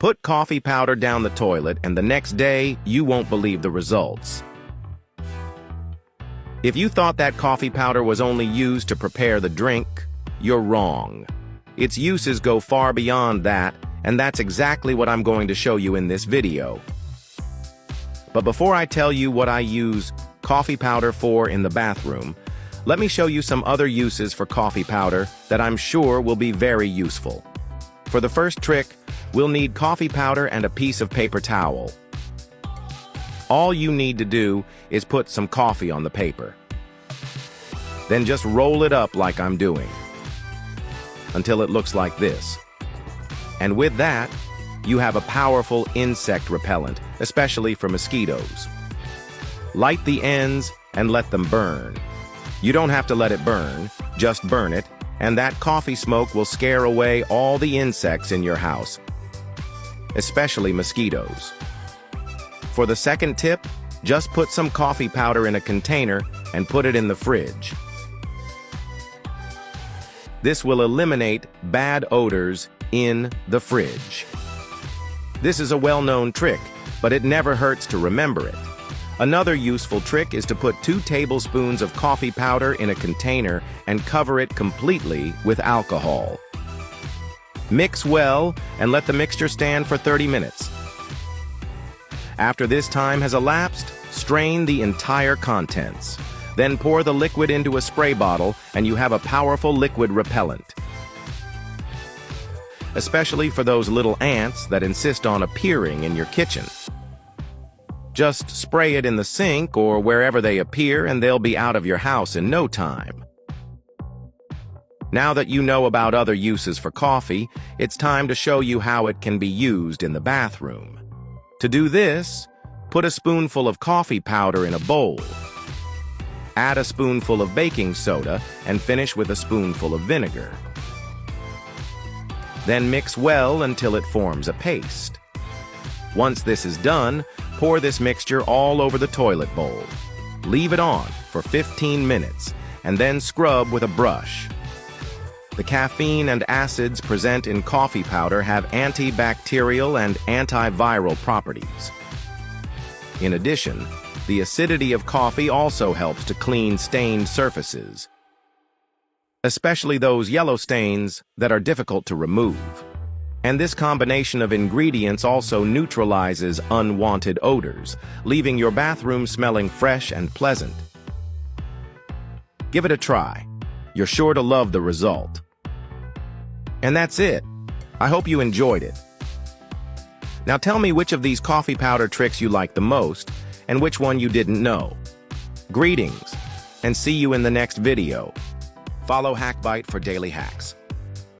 Put coffee powder down the toilet, and the next day, you won't believe the results. If you thought that coffee powder was only used to prepare the drink, you're wrong. Its uses go far beyond that, and that's exactly what I'm going to show you in this video. But before I tell you what I use coffee powder for in the bathroom, let me show you some other uses for coffee powder that I'm sure will be very useful. For the first trick, we'll need coffee powder and a piece of paper towel. All you need to do is put some coffee on the paper. Then just roll it up like I'm doing, until it looks like this. And with that, you have a powerful insect repellent, especially for mosquitoes. Light the ends and let them burn. You don't have to let it burn, just burn it, and that coffee smoke will scare away all the insects in your house, especially mosquitoes. For the second tip, just put some coffee powder in a container and put it in the fridge. This will eliminate bad odors in the fridge. This is a well-known trick, but it never hurts to remember it. Another useful trick is to put 2 tablespoons of coffee powder in a container and cover it completely with alcohol. Mix well and let the mixture stand for 30 minutes. After this time has elapsed, strain the entire contents. Then pour the liquid into a spray bottle and you have a powerful liquid repellent. Especially for those little ants that insist on appearing in your kitchen. Just spray it in the sink or wherever they appear and they'll be out of your house in no time. Now that you know about other uses for coffee, it's time to show you how it can be used in the bathroom. To do this, put a spoonful of coffee powder in a bowl. Add a spoonful of baking soda and finish with a spoonful of vinegar. Then mix well until it forms a paste. Once this is done, pour this mixture all over the toilet bowl. Leave it on for 15 minutes and then scrub with a brush. The caffeine and acids present in coffee powder have antibacterial and antiviral properties. In addition, the acidity of coffee also helps to clean stained surfaces, especially those yellow stains that are difficult to remove. And this combination of ingredients also neutralizes unwanted odors, leaving your bathroom smelling fresh and pleasant. Give it a try. You're sure to love the result. And that's it. I hope you enjoyed it. Now tell me which of these coffee powder tricks you like the most and which one you didn't know. Greetings, and see you in the next video. Follow HackBite for daily hacks.